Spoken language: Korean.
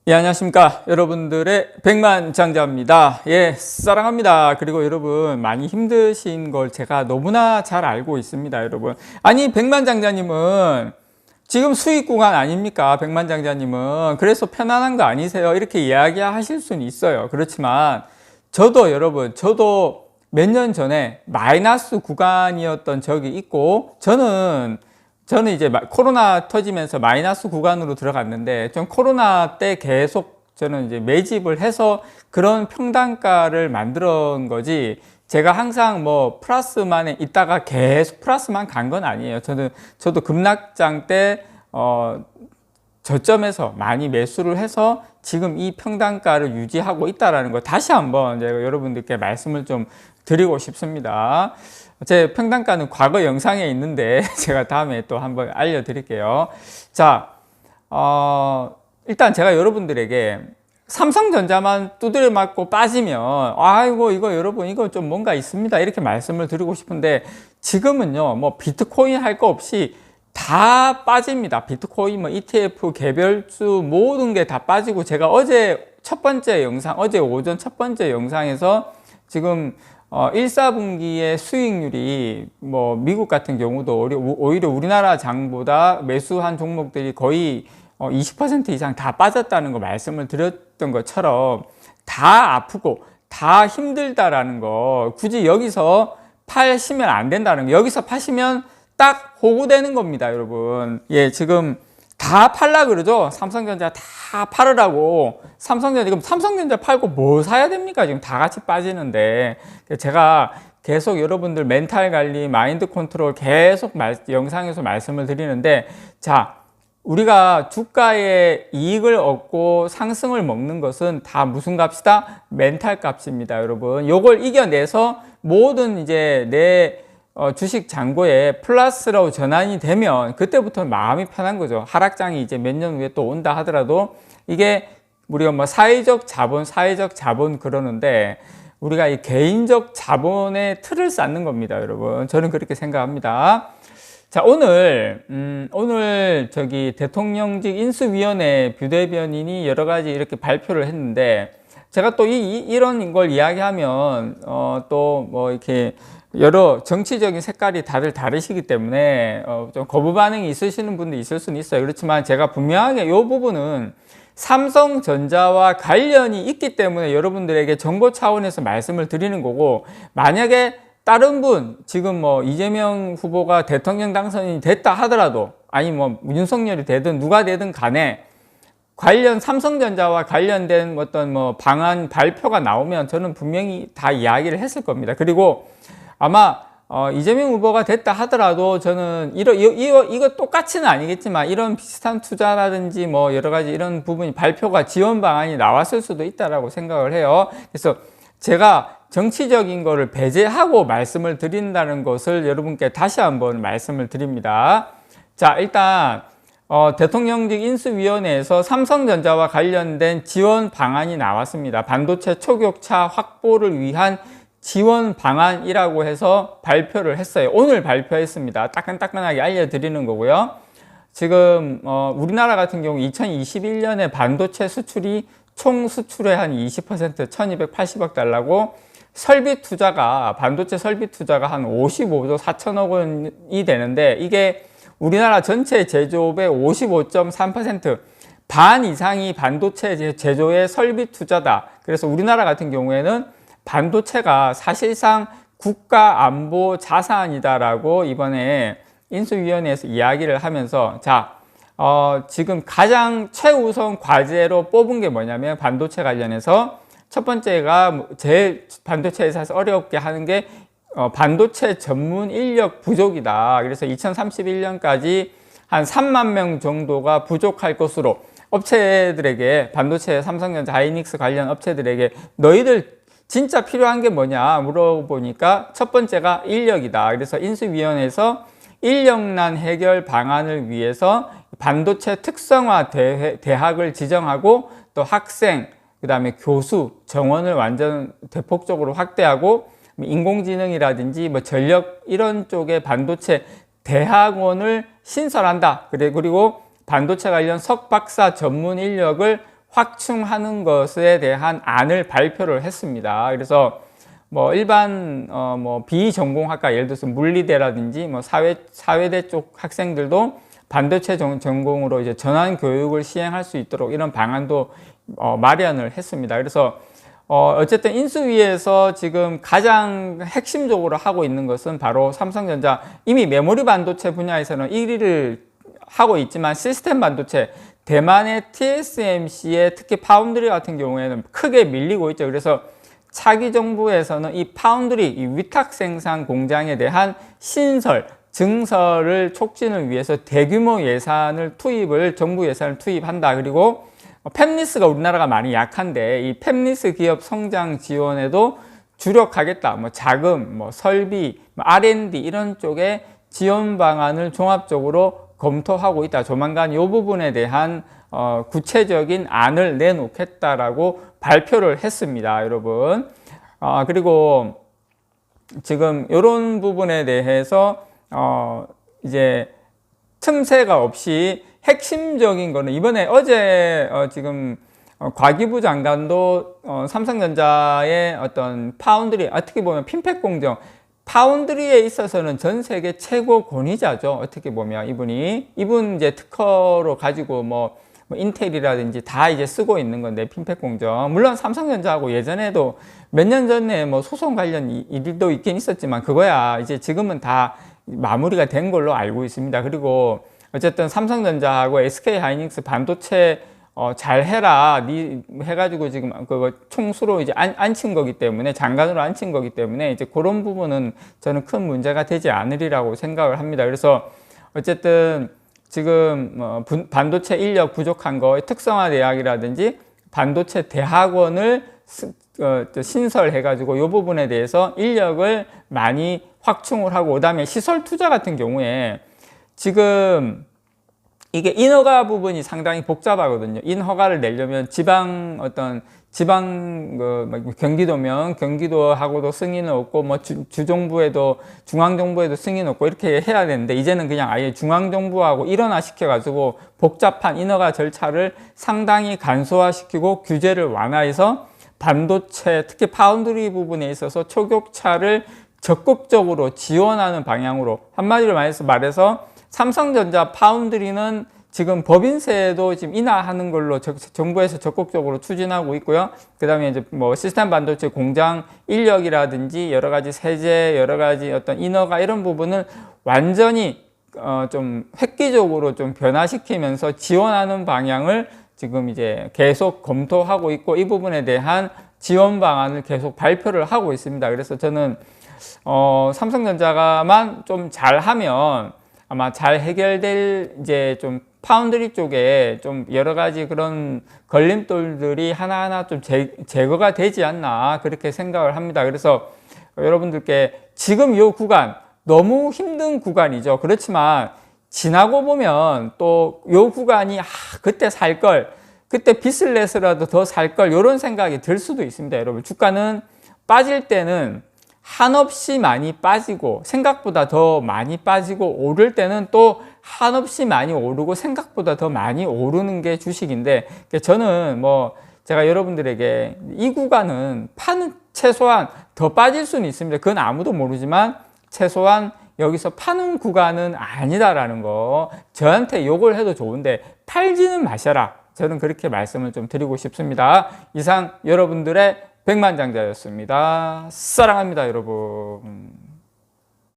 예, 안녕하십니까. 여러분들의 백만장자입니다. 예, 사랑합니다. 그리고 여러분, 많이 힘드신 걸 제가 너무나 잘 알고 있습니다, 여러분. 아니, 백만장자님은 지금 수익 구간 아닙니까? 백만장자님은. 그래서 편안한 거 아니세요? 이렇게 이야기하실 수는 있어요. 그렇지만, 저도 여러분, 저도 몇 년 전에 마이너스 구간이었던 적이 있고, 저는 이제 코로나 터지면서 마이너스 구간으로 들어갔는데, 좀 코로나 때 계속 저는 이제 매집을 해서 그런 평단가를 만들어 거지, 제가 항상 뭐 플러스만에 있다가 계속 플러스만 간 건 아니에요. 저도 급락장 때, 저점에서 많이 매수를 해서 지금 이 평단가를 유지하고 있다는 거 다시 한번 제가 여러분들께 말씀을 좀 드리고 싶습니다. 제 평단가는 과거 영상에 있는데 제가 다음에 또 한번 알려드릴게요. 자, 일단 제가 여러분들에게 삼성전자만 두드려 맞고 빠지면 아이고 이거 여러분 이거 좀 뭔가 있습니다 이렇게 말씀을 드리고 싶은데, 지금은요 뭐 비트코인 할 거 없이 다 빠집니다. 비트코인 뭐 ETF 개별주 모든 게 다 빠지고, 제가 어제 첫 번째 영상, 어제 오전 첫 번째 영상에서 지금 1, 4분기의 수익률이 뭐 미국 같은 경우도 오히려 우리나라 장보다 매수한 종목들이 거의 20% 이상 다 빠졌다는 거 말씀을 드렸던 것처럼, 다 아프고 다 힘들다라는 거, 굳이 여기서 파시면 안 된다는 거, 여기서 파시면 딱 호구되는 겁니다, 여러분. 예, 지금 다 팔라 그러죠. 삼성전자 다 팔으라고. 삼성전자 팔고 뭐 사야 됩니까? 지금 다 같이 빠지는데. 제가 계속 여러분들 멘탈 관리, 마인드 컨트롤 계속 영상에서 말씀을 드리는데, 자, 우리가 주가의 이익을 얻고 상승을 먹는 것은 다 무슨 값이다? 멘탈 값입니다, 여러분. 요걸 이겨내서 모든 이제 내 주식 잔고에 플러스로 전환이 되면 그때부터는 마음이 편한 거죠. 하락장이 이제 몇 년 후에 또 온다 하더라도, 이게 우리가 뭐 사회적 자본 그러는데, 우리가 이 개인적 자본의 틀을 쌓는 겁니다, 여러분. 저는 그렇게 생각합니다. 자, 오늘 저기 대통령직 인수위원회 부대변인이 여러 가지 이렇게 발표를 했는데, 제가 또 이런 걸 이야기하면 또 뭐 이렇게 여러 정치적인 색깔이 다들 다르시기 때문에 좀 거부 반응이 있으시는 분도 있을 수는 있어요. 그렇지만 제가 분명하게 이 부분은 삼성전자와 관련이 있기 때문에 여러분들에게 정보 차원에서 말씀을 드리는 거고, 만약에 다른 분, 지금 뭐 이재명 후보가 대통령 당선이 됐다 하더라도, 아니 뭐 윤석열이 되든 누가 되든 간에 삼성전자와 관련된 어떤 뭐 방안 발표가 나오면 저는 분명히 다 이야기를 했을 겁니다. 그리고 아마 이재명 후보가 됐다 하더라도 저는 이거 똑같이는 아니겠지만, 이런 비슷한 투자라든지 뭐 여러 가지 이런 부분이 발표가 지원 방안이 나왔을 수도 있다라고 생각을 해요. 그래서 제가 정치적인 거를 배제하고 말씀을 드린다는 것을 여러분께 다시 한번 말씀을 드립니다. 자, 일단 대통령직 인수위원회에서 삼성전자와 관련된 지원 방안이 나왔습니다. 반도체 초격차 확보를 위한 지원 방안이라고 해서 발표를 했어요. 오늘 발표했습니다. 따끈따끈하게 알려드리는 거고요. 지금 우리나라 같은 경우 2021년에 반도체 수출이 총 수출의 한 20% 1280억 달러고, 반도체 설비 투자가 한 55조 4천억 원이 되는데, 이게 우리나라 전체 제조업의 55.3%, 반 이상이 반도체 제조의 설비 투자다. 그래서 우리나라 같은 경우에는 반도체가 사실상 국가 안보 자산이다라고 이번에 인수위원회에서 이야기를 하면서, 자, 지금 가장 최우선 과제로 뽑은 게 뭐냐면, 반도체 관련해서 첫 번째가 제일 반도체 회사에서 어렵게 하는 게 반도체 전문 인력 부족이다. 그래서 2031년까지 한 3만 명 정도가 부족할 것으로 업체들에게, 반도체 삼성전자, 하이닉스 관련 업체들에게 너희들 진짜 필요한 게 뭐냐 물어보니까 첫 번째가 인력이다. 그래서 인수위원회에서 인력난 해결 방안을 위해서 반도체 특성화 대학을 지정하고, 또 학생, 그 다음에 교수 정원을 완전 대폭적으로 확대하고, 인공지능이라든지 뭐 전력 이런 쪽에 반도체 대학원을 신설한다. 그리고 반도체 관련 석박사 전문 인력을 확충하는 것에 대한 안을 발표를 했습니다. 그래서 뭐 일반 뭐 비전공학과 예를 들어서 물리대라든지 뭐 사회대 쪽 학생들도 반도체 전공으로 이제 전환 교육을 시행할 수 있도록 이런 방안도 마련을 했습니다. 그래서 어쨌든 인수위에서 지금 가장 핵심적으로 하고 있는 것은 바로 삼성전자, 이미 메모리 반도체 분야에서는 1위를 하고 있지만 시스템 반도체, 대만의 TSMC의 특히 파운드리 같은 경우에는 크게 밀리고 있죠. 그래서 차기 정부에서는 이 파운드리, 이 위탁 생산 공장에 대한 신설, 증설을 촉진을 위해서 대규모 예산을 정부 예산을 투입한다. 그리고 팹리스가 우리나라가 많이 약한데 이 팹리스 기업 성장 지원에도 주력하겠다. 뭐 자금, 뭐 설비, 뭐 R&D 이런 쪽에 지원 방안을 종합적으로 검토하고 있다. 조만간 이 부분에 대한 구체적인 안을 내놓겠다라고 발표를 했습니다, 여러분. 그리고 지금 이런 부분에 대해서 이제 틈새가 없이 핵심적인 거는 이번에 어제 지금 과기부 장관도 삼성전자의 어떤 파운드리, 어떻게 보면 핀팩 공정, 파운드리에 있어서는 전 세계 최고 권위자죠. 어떻게 보면 이분 이제 특허로 가지고 뭐 인텔이라든지 다 이제 쓰고 있는 건데, 핀팩 공정. 물론 삼성전자하고 예전에도 몇 년 전에 뭐 소송 관련 일도 있긴 있었지만 그거야 이제 지금은 다 마무리가 된 걸로 알고 있습니다. 그리고 어쨌든 삼성전자하고 SK하이닉스 반도체 잘 해라 해가지고 지금 그거 총수로 이제 앉힌 거기 때문에, 장관으로 앉힌 거기 때문에 이제 그런 부분은 저는 큰 문제가 되지 않으리라고 생각을 합니다. 그래서 어쨌든 지금 반도체 인력 부족한 거, 특성화 대학이라든지 반도체 대학원을 신설해가지고 이 부분에 대해서 인력을 많이 확충을 하고, 그 다음에 시설 투자 같은 경우에 지금 이게 인허가 부분이 상당히 복잡하거든요. 인허가를 내려면 지방 경기도면 경기도하고도 승인을 얻고 뭐 주정부에도 중앙정부에도 승인 얻고 이렇게 해야 되는데, 이제는 그냥 아예 중앙정부하고 일원화 시켜가지고 복잡한 인허가 절차를 상당히 간소화시키고 규제를 완화해서 반도체, 특히 파운드리 부분에 있어서 초격차를 적극적으로 지원하는 방향으로, 한마디로 말해서 삼성전자 파운드리는 지금 법인세도 지금 인하하는 걸로 정부에서 적극적으로 추진하고 있고요. 그 다음에 이제 뭐 시스템 반도체 공장 인력이라든지 여러 가지 세제, 여러 가지 어떤 인허가 이런 부분을 완전히 좀 획기적으로 좀 변화시키면서 지원하는 방향을 지금 이제 계속 검토하고 있고, 이 부분에 대한 지원 방안을 계속 발표를 하고 있습니다. 그래서 저는 삼성전자가만 좀 잘하면 아마 잘 해결될, 이제 좀 파운드리 쪽에 좀 여러 가지 그런 걸림돌들이 하나하나 좀 제거가 되지 않나, 그렇게 생각을 합니다. 그래서 여러분들께 지금 이 구간 너무 힘든 구간이죠. 그렇지만 지나고 보면 또 이 구간이 그때 살 걸, 그때 빚을 내서라도 더 살 걸, 이런 생각이 들 수도 있습니다. 여러분, 주가는 빠질 때는 한없이 많이 빠지고 생각보다 더 많이 빠지고, 오를 때는 또 한없이 많이 오르고 생각보다 더 많이 오르는 게 주식인데, 저는 뭐 제가 여러분들에게 이 구간은 최소한 더 빠질 수는 있습니다. 그건 아무도 모르지만 최소한 여기서 파는 구간은 아니다라는 거, 저한테 욕을 해도 좋은데 팔지는 마셔라, 저는 그렇게 말씀을 좀 드리고 싶습니다. 이상 여러분들의 백만장자였습니다. 사랑합니다, 여러분.